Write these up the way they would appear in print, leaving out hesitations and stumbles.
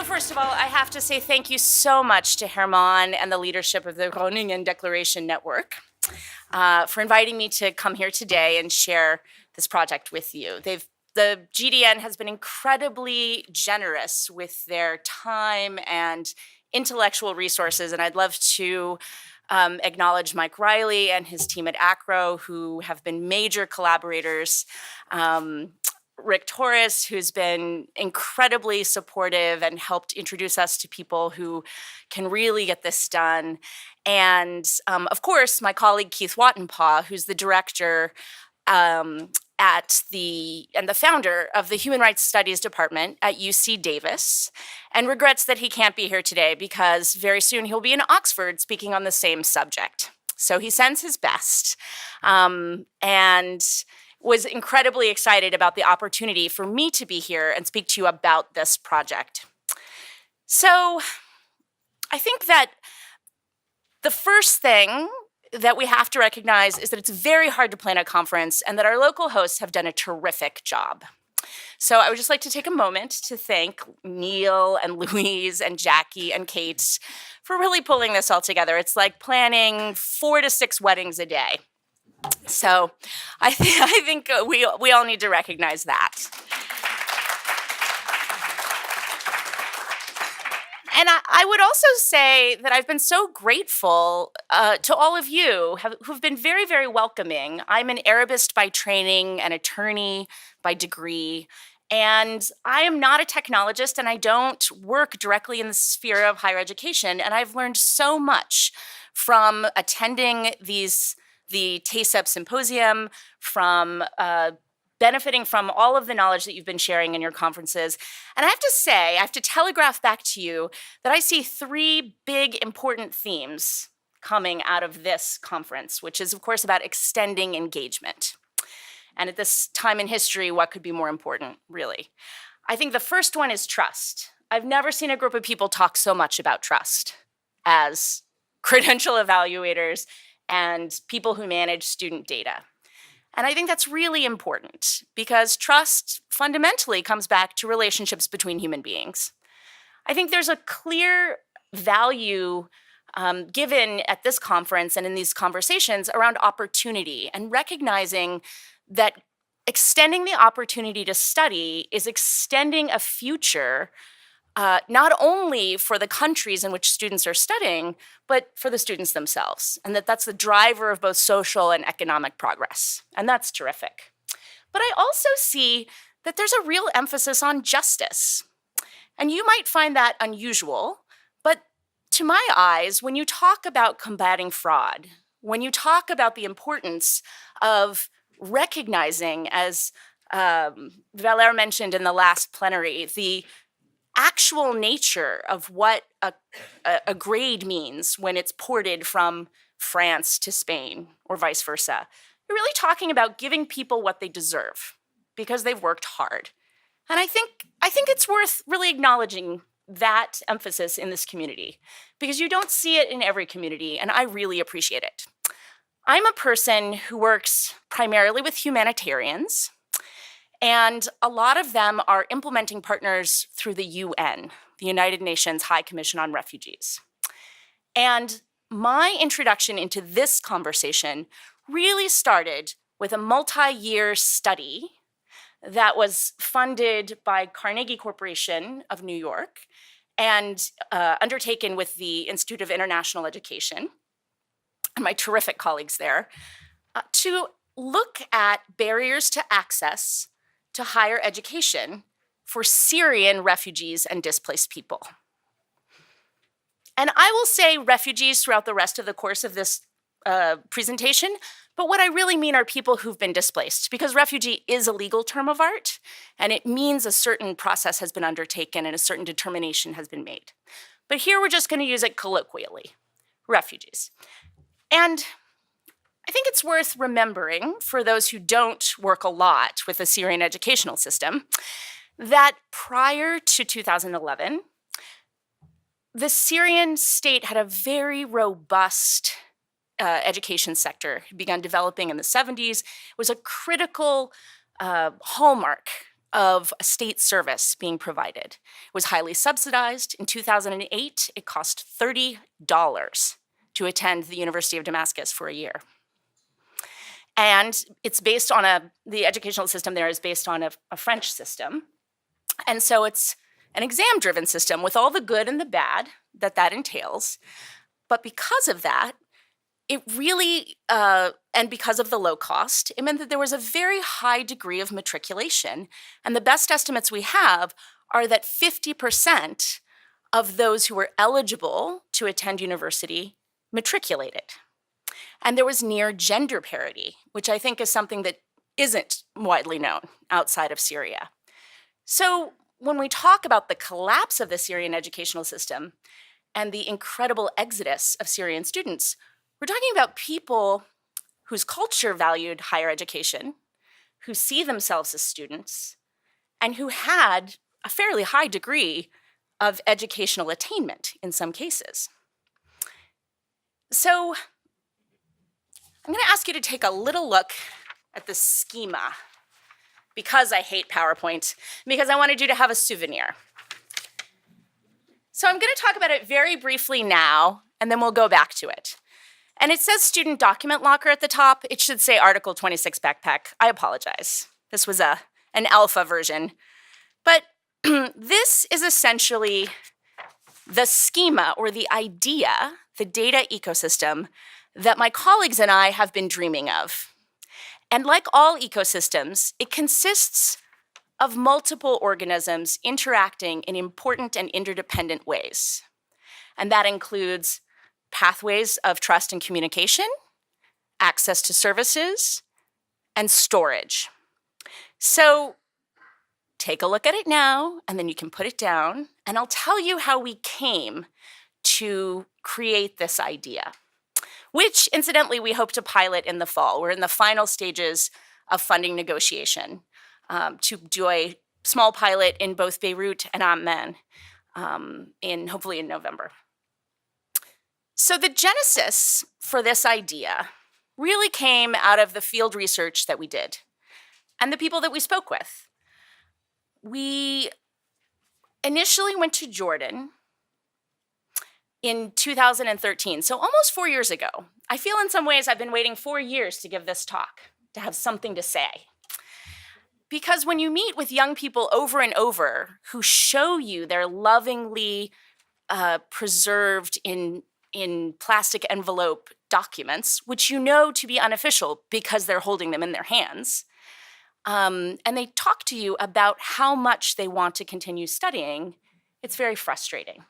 First of all, I have to say thank you so much to Herman and the leadership of the Groningen Declaration Network for inviting me to come here today and share this project with you. The GDN has been incredibly generous with their time and intellectual resources, and I'd love to acknowledge Mike Riley and his team at ACRO, who have been major collaborators. Rick Torres, who's been incredibly supportive and helped introduce us to people who can really get this done. And of course, my colleague Keith Wattenpaugh, who's the director and the founder of the Human Rights Studies Department at UC Davis, and regrets that he can't be here today because very soon he'll be in Oxford speaking on the same subject. So he sends his best. And was incredibly excited about the opportunity for me to be here and speak to you about this project. So I think that the first thing that we have to recognize is that it's very hard to plan a conference and that our local hosts have done a terrific job. So I would just like to take a moment to thank Neil and Louise and Jackie and Kate for really pulling this all together. It's like planning 4 to 6 weddings a day. So I think we all need to recognize that. And I would also say that I've been so grateful to all of you who've been very, very welcoming. I'm an Arabist by training, an attorney by degree, and I am not a technologist and I don't work directly in the sphere of higher education. And I've learned so much from attending the TASEP Symposium, from benefiting from all of the knowledge that you've been sharing in your conferences. And I have to say, I have to telegraph back to you that I see 3 big important themes coming out of this conference, which is, of course, about extending engagement. And at this time in history, what could be more important, really? I think the first one is trust. I've never seen a group of people talk so much about trust as credential evaluators and people who manage student data. And I think that's really important because trust fundamentally comes back to relationships between human beings. I think there's a clear value given at this conference and in these conversations around opportunity and recognizing that extending the opportunity to study is extending a future not only for the countries in which students are studying, but for the students themselves, and that's the driver of both social and economic progress, and that's terrific. But I also see that there's a real emphasis on justice, and you might find that unusual, but to my eyes, when you talk about combating fraud, when you talk about the importance of recognizing, as Valère mentioned in the last plenary, the actual nature of what a grade means when it's ported from France to Spain or vice versa. You're really talking about giving people what they deserve because they've worked hard. And I think it's worth really acknowledging that emphasis in this community because you don't see it in every community, and I really appreciate it. I'm a person who works primarily with humanitarians, and a lot of them are implementing partners through the UN, the United Nations High Commission on Refugees. And my introduction into this conversation really started with a multi-year study that was funded by Carnegie Corporation of New York and undertaken with the Institute of International Education and my terrific colleagues there to look at barriers to access to higher education for Syrian refugees and displaced people. And I will say refugees throughout the rest of the course of this presentation, but what I really mean are people who've been displaced, because refugee is a legal term of art, and it means a certain process has been undertaken and a certain determination has been made. But here we're just going to use it colloquially, refugees. And I think it's worth remembering, for those who don't work a lot with the Syrian educational system, that prior to 2011, the Syrian state had a very robust education sector. It began developing in the 70s. It was a critical hallmark of a state service being provided. It was highly subsidized. In 2008, it cost $30 to attend the University of Damascus for a year. And it's based on the educational system there is based on a French system. And so it's an exam-driven system with all the good and the bad that entails. But because of that, it really, and because of the low cost, it meant that there was a very high degree of matriculation. And the best estimates we have are that 50% of those who were eligible to attend university matriculated. And there was near gender parity, which I think is something that isn't widely known outside of Syria. So when we talk about the collapse of the Syrian educational system and the incredible exodus of Syrian students, we're talking about people whose culture valued higher education, who see themselves as students, and who had a fairly high degree of educational attainment in some cases. So I'm going to ask you to take a little look at the schema, because I hate PowerPoint, because I wanted you to have a souvenir. So I'm going to talk about it very briefly now, and then we'll go back to it. And it says student document locker at the top. It should say Article 26 backpack. I apologize. This was an alpha version. But this is essentially the schema or the idea, the data ecosystem that my colleagues and I have been dreaming of. And like all ecosystems, it consists of multiple organisms interacting in important and interdependent ways. And that includes pathways of trust and communication, access to services, and storage. So take a look at it now, and then you can put it down, and I'll tell you how we came to create this idea, which, incidentally, we hope to pilot in the fall. We're in the final stages of funding negotiation to do a small pilot in both Beirut and Amman, hopefully in November. So the genesis for this idea really came out of the field research that we did and the people that we spoke with. We initially went to Jordan in 2013, so almost 4 years ago. I feel in some ways I've been waiting 4 years to give this talk, to have something to say. Because when you meet with young people over and over who show you their lovingly preserved in plastic envelope documents, which you know to be unofficial because they're holding them in their hands, and they talk to you about how much they want to continue studying, it's very frustrating.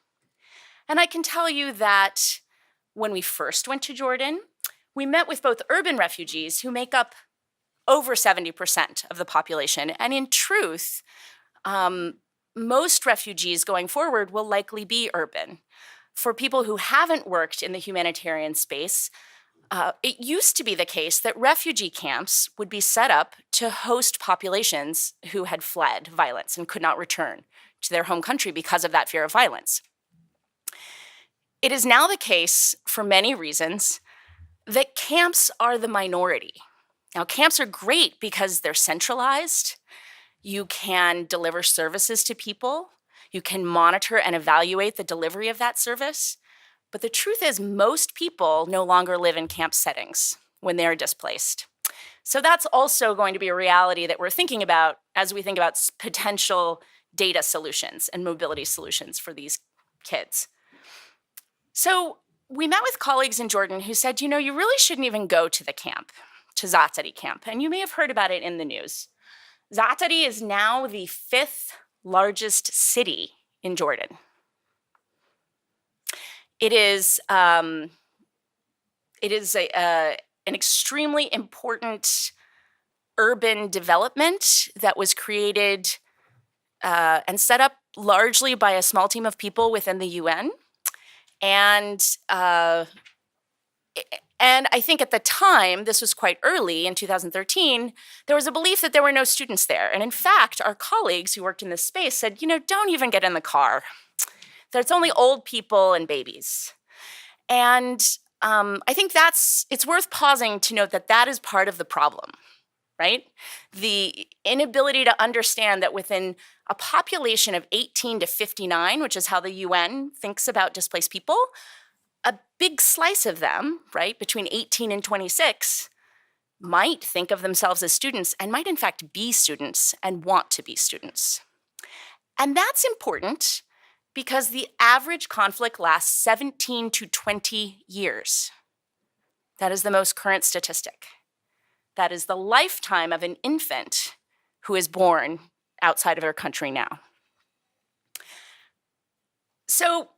And I can tell you that when we first went to Jordan, we met with both urban refugees who make up over 70% of the population. And in truth, most refugees going forward will likely be urban. For people who haven't worked in the humanitarian space, it used to be the case that refugee camps would be set up to host populations who had fled violence and could not return to their home country because of that fear of violence. It is now the case, for many reasons, that camps are the minority. Now, camps are great because they're centralized. You can deliver services to people. You can monitor and evaluate the delivery of that service. But the truth is, most people no longer live in camp settings when they're displaced. So that's also going to be a reality that we're thinking about as we think about potential data solutions and mobility solutions for these kids. So we met with colleagues in Jordan who said, you really shouldn't even go to the camp, to Zaatari camp. And you may have heard about it in the news. Zaatari is now the 5th largest city in Jordan. It is an extremely important urban development that was created and set up largely by a small team of people within the UN. And And I think at the time, this was quite early in 2013, there was a belief that there were no students there. And in fact, our colleagues who worked in this space said, don't even get in the car. There's only old people and babies. And I think it's worth pausing to note that that is part of the problem, right? The inability to understand that within a population of 18 to 59, which is how the UN thinks about displaced people, a big slice of them, right, between 18 and 26, might think of themselves as students and might in fact be students and want to be students. And that's important because the average conflict lasts 17 to 20 years. That is the most current statistic. That is the lifetime of an infant who is born outside of our country now. So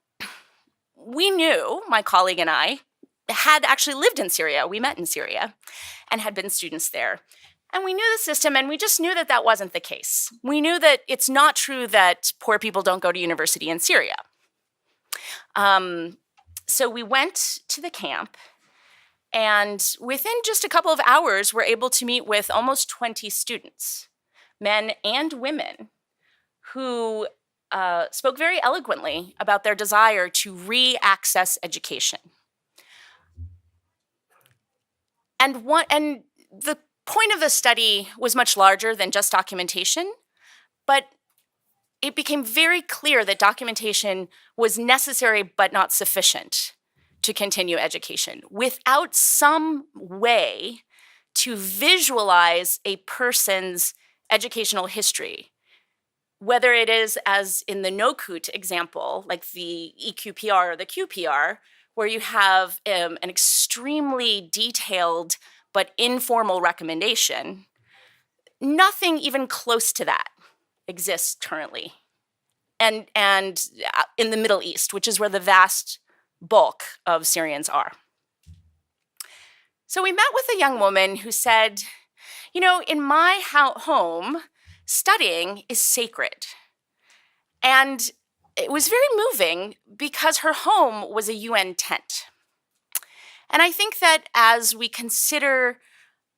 we knew, my colleague and I, had actually lived in Syria. We met in Syria and had been students there. And we knew the system, and we just knew that that wasn't the case. We knew that it's not true that poor people don't go to university in Syria. So we went to the camp, and within just a couple of hours, we're able to meet with almost 20 students, men and women, who spoke very eloquently about their desire to re-access education. And the point of the study was much larger than just documentation, but it became very clear that documentation was necessary but not sufficient to continue education. Without some way to visualize a person's educational history, whether it is, as in the NOCUT example, like the EQPR or the QPR, where you have an extremely detailed but informal recommendation, nothing even close to that exists currently. And in the Middle East, which is where the vast bulk of Syrians are. So we met with a young woman who said, in my home, studying is sacred. And it was very moving because her home was a UN tent. And I think that as we consider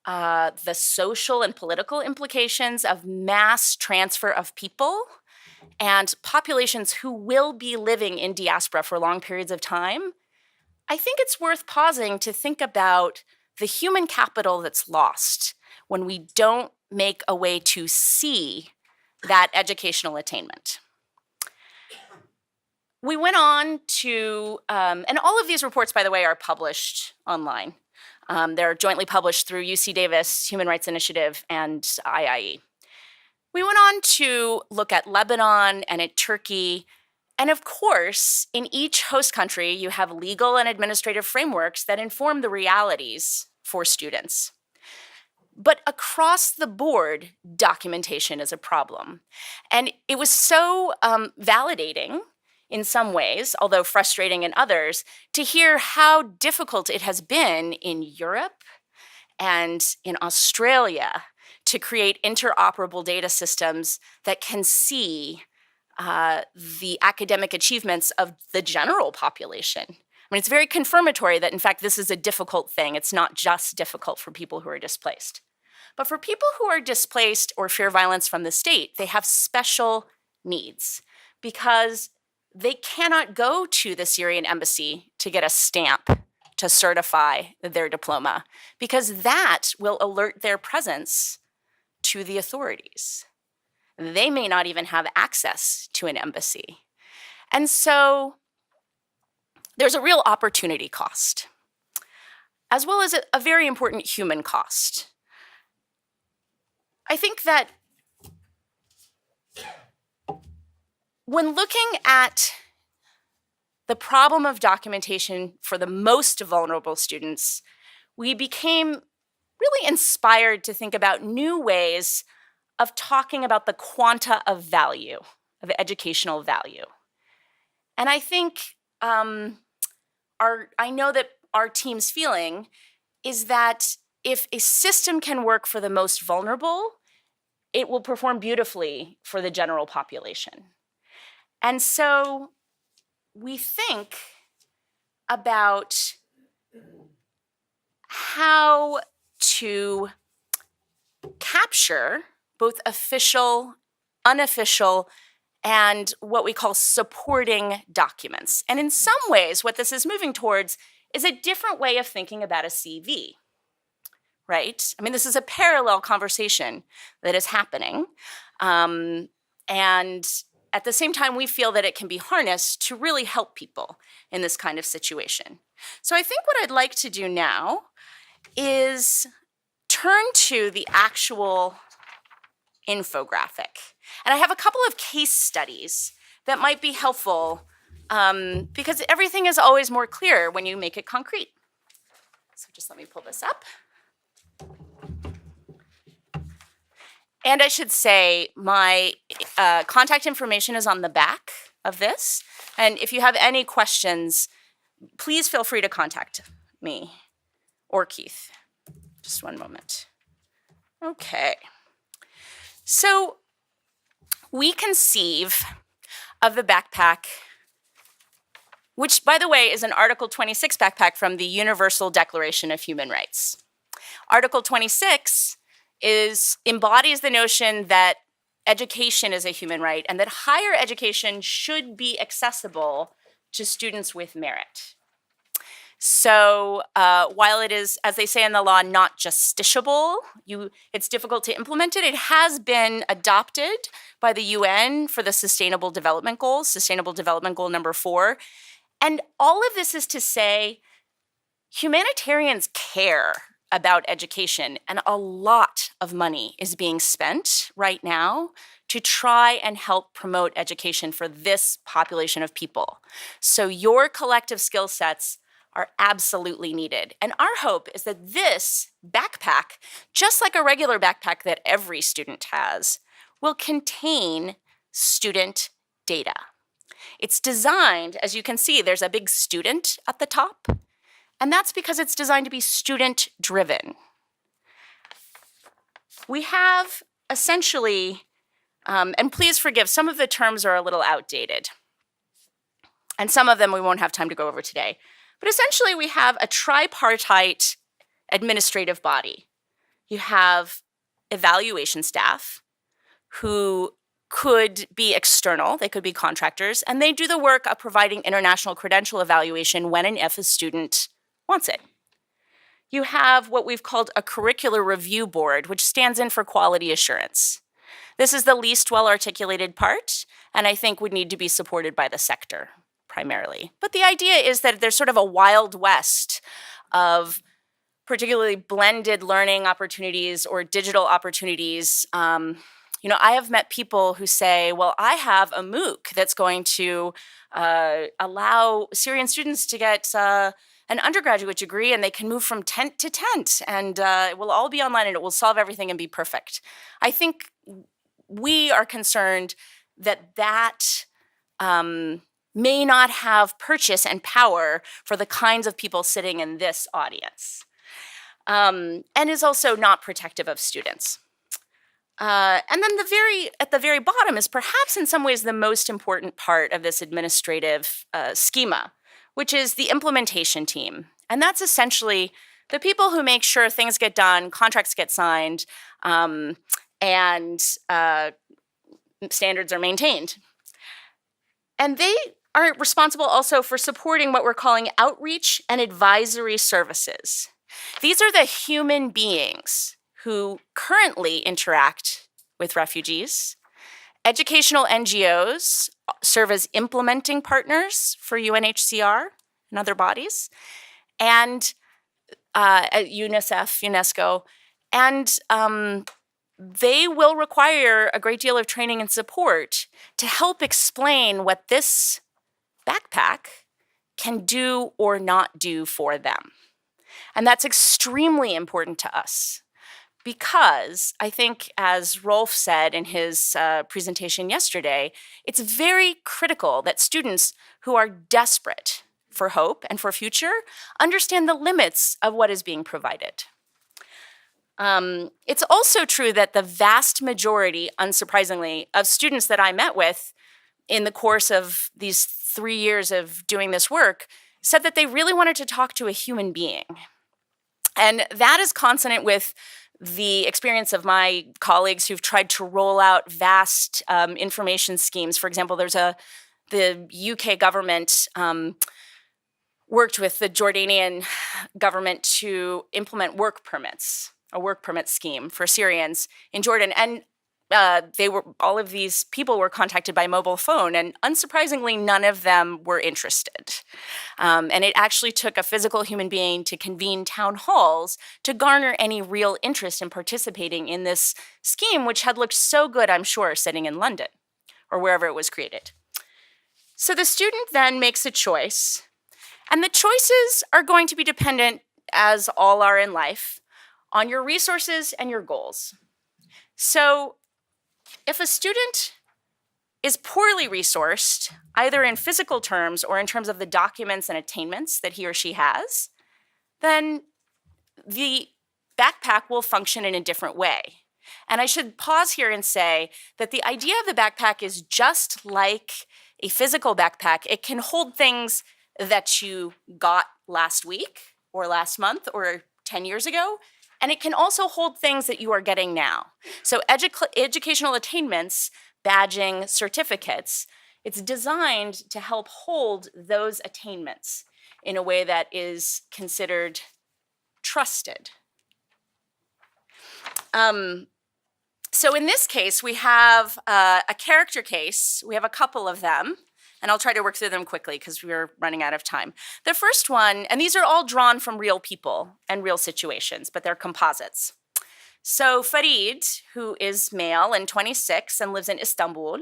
the social and political implications of mass transfer of people and populations who will be living in diaspora for long periods of time, I think it's worth pausing to think about the human capital that's lost when we don't make a way to see that educational attainment. We went on to, and all of these reports, by the way, are published online. They're jointly published through UC Davis, Human Rights Initiative, and IIE. We went on to look at Lebanon and at Turkey. And of course, in each host country, you have legal and administrative frameworks that inform the realities for students. But across the board, documentation is a problem. And it was so validating in some ways, although frustrating in others, to hear how difficult it has been in Europe and in Australia to create interoperable data systems that can see the academic achievements of the general population. I mean, it's very confirmatory that, in fact, this is a difficult thing. It's not just difficult for people who are displaced. But for people who are displaced or fear violence from the state, they have special needs because they cannot go to the Syrian embassy to get a stamp to certify their diploma, because that will alert their presence to the authorities. They may not even have access to an embassy. And so there's a real opportunity cost, as well as a very important human cost. I think that when looking at the problem of documentation for the most vulnerable students, we became really inspired to think about new ways of talking about the quanta of value, of educational value. And I think I know that our team's feeling is that if a system can work for the most vulnerable, it will perform beautifully for the general population. And so we think about how to capture both official, unofficial, and what we call supporting documents. And in some ways, what this is moving towards is a different way of thinking about a CV, right? I mean, this is a parallel conversation that is happening. And at the same time, we feel that it can be harnessed to really help people in this kind of situation. So I think what I'd like to do now is turn to the actual infographic. And I have a couple of case studies that might be helpful because everything is always more clear when you make it concrete. So just let me pull this up. And I should say my contact information is on the back of this. And if you have any questions, please feel free to contact me or Keith. Just one moment. Okay. So we conceive of the backpack, which, by the way, is an Article 26 backpack from the Universal Declaration of Human Rights. Article 26 embodies the notion that education is a human right and that higher education should be accessible to students with merit. So while it is, as they say in the law, not justiciable, it's difficult to implement it. It has been adopted by the UN for the Sustainable Development Goals, Sustainable Development Goal number 4. And all of this is to say humanitarians care about education, and a lot of money is being spent right now to try and help promote education for this population of people. So your collective skill sets are absolutely needed. And our hope is that this backpack, just like a regular backpack that every student has, will contain student data. It's designed, as you can see, there's a big student at the top, and that's because it's designed to be student-driven. We have essentially, and please forgive, some of the terms are a little outdated, and some of them we won't have time to go over today. But essentially, we have a tripartite administrative body. You have evaluation staff who could be external, they could be contractors, and they do the work of providing international credential evaluation when and if a student wants it. You have what we've called a curricular review board, which stands in for quality assurance. This is the least well-articulated part, and I think would need to be supported by the sector primarily. But the idea is that there's sort of a wild west of particularly blended learning opportunities or digital opportunities. I have met people who say, well, I have a MOOC that's going to allow Syrian students to get an undergraduate degree, and they can move from tent to tent, and it will all be online, and it will solve everything and be perfect. I think we are concerned that may not have purchase and power for the kinds of people sitting in this audience, and is also not protective of students. And then at the very bottom is perhaps in some ways the most important part of this administrative schema, which is the implementation team. And that's essentially the people who make sure things get done, contracts get signed, and standards are maintained. And they are responsible also for supporting what we're calling outreach and advisory services. These are the human beings who currently interact with refugees. Educational NGOs serve as implementing partners for UNHCR and other bodies, and UNICEF, UNESCO, and they will require a great deal of training and support to help explain what this backpack can do or not do for them. And that's extremely important to us because I think, as Rolf said in his presentation yesterday, it's very critical that students who are desperate for hope and for future understand the limits of what is being provided. It's also true that the vast majority, unsurprisingly, of students that I met with in the course of these 3 years of doing this work said that they really wanted to talk to a human being. And that is consonant with the experience of my colleagues who've tried to roll out vast information schemes. For example, the UK government worked with the Jordanian government to implement work permits, a work permit scheme for Syrians in Jordan. And all of these people were contacted by mobile phone, and unsurprisingly, none of them were interested. And it actually took a physical human being to convene town halls to garner any real interest in participating in this scheme, which had looked so good, I'm sure, sitting in London or wherever it was created. So the student then makes a choice, and the choices are going to be dependent, as all are in life, on your resources and your goals. So if a student is poorly resourced, either in physical terms or in terms of the documents and attainments that he or she has, then the backpack will function in a different way. And I should pause here and say that the idea of the backpack is just like a physical backpack. It can hold things that you got last week or last month or 10 years ago, and it can also hold things that you are getting now. So educational attainments, badging, certificates, it's designed to help hold those attainments in a way that is considered trusted. So in this case, we have a character case. We have a couple of them, and I'll try to work through them quickly because we're running out of time. The first one, and these are all drawn from real people and real situations, but they're composites. So Farid, who is male and 26 and lives in Istanbul,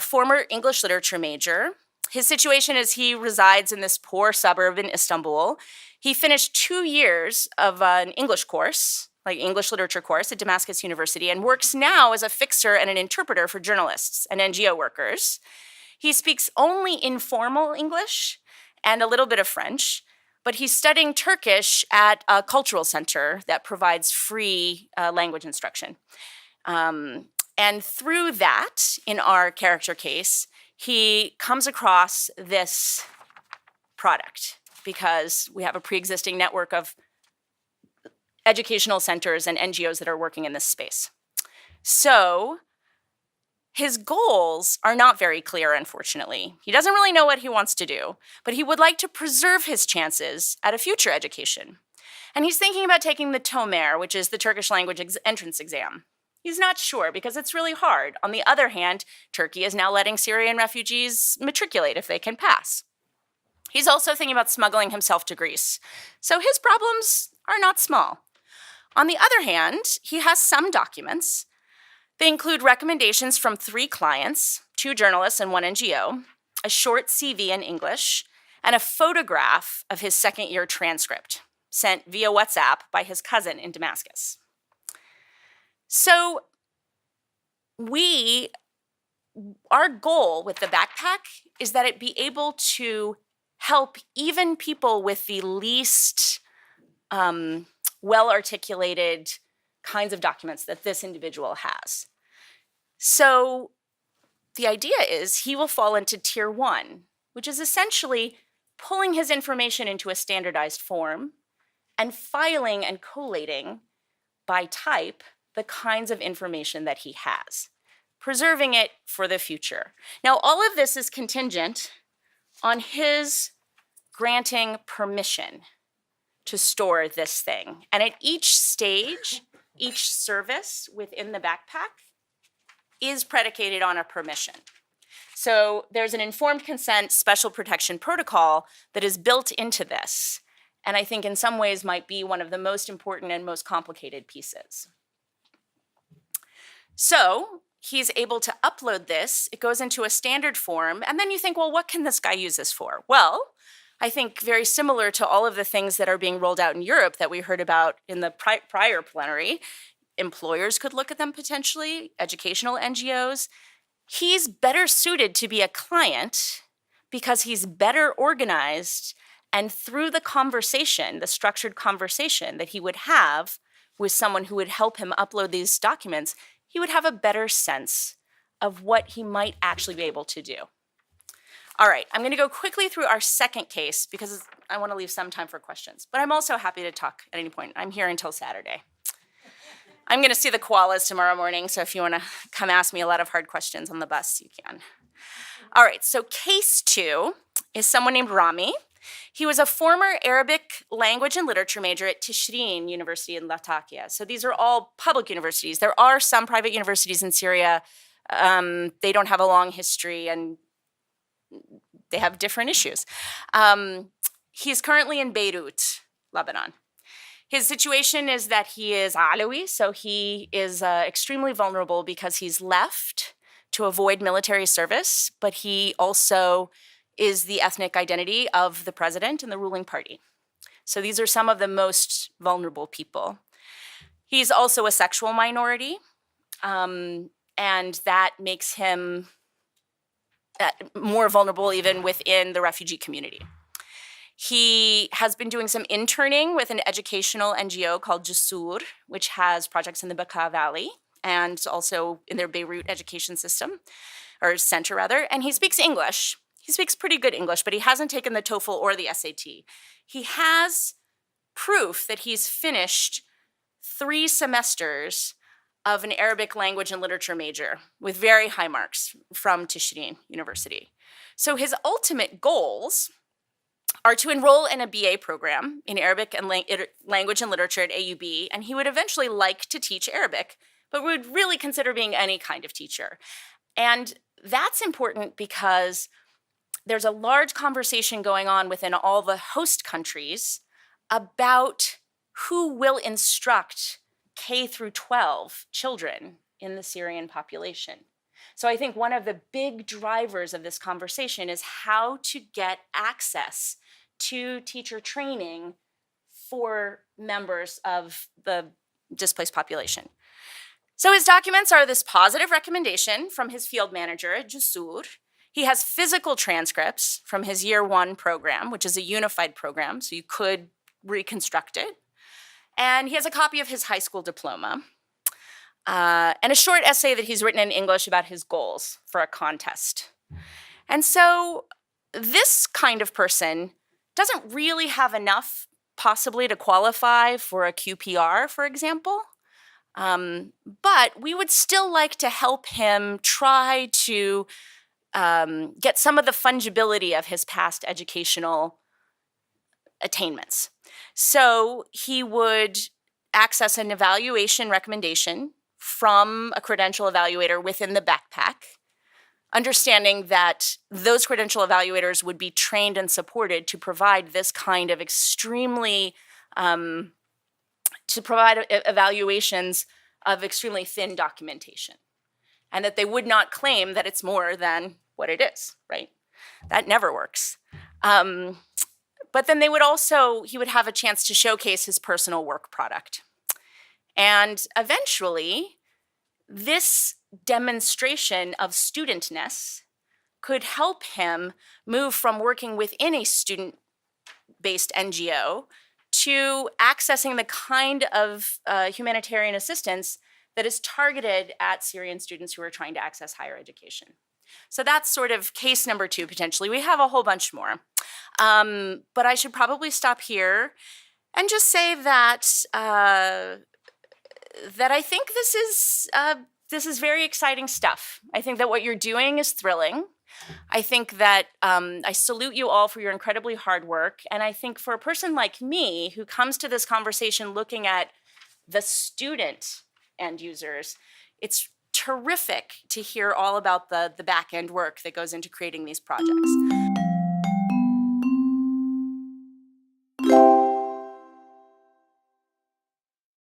former English literature major. His situation is he resides in this poor suburb in Istanbul. He finished 2 years of an English course, like English literature course at Damascus University, and works now as a fixer and an interpreter for journalists and NGO workers. He speaks only informal English and a little bit of French, but he's studying Turkish at a cultural center that provides free language instruction. And through that, in our character case, he comes across this product because we have a pre-existing network of educational centers and NGOs that are working in this space. So his goals are not very clear, unfortunately. He doesn't really know what he wants to do, but he would like to preserve his chances at a future education. And he's thinking about taking the TOMER, which is the Turkish language entrance exam. He's not sure because it's really hard. On the other hand, Turkey is now letting Syrian refugees matriculate if they can pass. He's also thinking about smuggling himself to Greece. So his problems are not small. On the other hand, he has some documents. They include recommendations from 3 clients, 2 journalists and 1 NGO, a short CV in English, and a photograph of his second-year transcript sent via WhatsApp by his cousin in Damascus. So our goal with the backpack is that it be able to help even people with the least well-articulated kinds of documents that this individual has. So the idea is he will fall into tier 1, which is essentially pulling his information into a standardized form and filing and collating by type the kinds of information that he has, preserving it for the future. Now, all of this is contingent on his granting permission to store this thing. And at each stage, each service within the backpack is predicated on a permission. So there's an informed consent special protection protocol that is built into this, and I think in some ways might be one of the most important and most complicated pieces. So he's able to upload this, it goes into a standard form, and then you think, well, what can this guy use this for? Well, I think very similar to all of the things that are being rolled out in Europe that we heard about in the prior plenary, employers could look at them potentially, educational NGOs. He's better suited to be a client because he's better organized, and through the conversation, the structured conversation that he would have with someone who would help him upload these documents, he would have a better sense of what he might actually be able to do. All right, I'm going to go quickly through our second case because I want to leave some time for questions. But I'm also happy to talk at any point. I'm here until Saturday. I'm going to see the koalas tomorrow morning, so if you want to come ask me a lot of hard questions on the bus, you can. All right, so case 2 is someone named Rami. He was a former Arabic language and literature major at Tishreen University in Latakia. So these are all public universities. There are some private universities in Syria. They don't have a long history and they have different issues. He's currently in Beirut, Lebanon. His situation is that he is Alawi, so he is extremely vulnerable because he's left to avoid military service, but he also is the ethnic identity of the president and the ruling party. So these are some of the most vulnerable people. He's also a sexual minority, and that makes him more vulnerable even within the refugee community. He has been doing some interning with an educational NGO called Jasur, which has projects in the Bekaa Valley and also in their Beirut education system, or center rather, and he speaks English. He speaks pretty good English, but he hasn't taken the TOEFL or the SAT. He has proof that he's finished 3 semesters of an Arabic language and literature major with very high marks from Tishreen University. So his ultimate goals are to enroll in a BA program in Arabic and language and literature at AUB, and he would eventually like to teach Arabic, but would really consider being any kind of teacher. And that's important because there's a large conversation going on within all the host countries about who will instruct K through 12 children in the Syrian population. So I think one of the big drivers of this conversation is how to get access to teacher training for members of the displaced population. So his documents are this positive recommendation from his field manager at Jasur. He has physical transcripts from his year 1 program, which is a unified program, so you could reconstruct it. And he has a copy of his high school diploma and a short essay that he's written in English about his goals for a contest. And so this kind of person doesn't really have enough possibly to qualify for a QPR, for example. But we would still like to help him try to get some of the fungibility of his past educational attainments. So he would access an evaluation recommendation from a credential evaluator within the backpack, understanding that those credential evaluators would be trained and supported to provide this kind of extremely, to provide evaluations of extremely thin documentation, and that they would not claim that it's more than what it is, right? That never works. But then he would have a chance to showcase his personal work product. And eventually, this demonstration of studentness could help him move from working within a student-based NGO to accessing the kind of humanitarian assistance that is targeted at Syrian students who are trying to access higher education. So that's sort of case number 2, potentially. We have a whole bunch more. But I should probably stop here and just say that that I think this is very exciting stuff. I think that what you're doing is thrilling. I think that I salute you all for your incredibly hard work. And I think for a person like me who comes to this conversation looking at the student end users, it's terrific to hear all about the back end work that goes into creating these projects.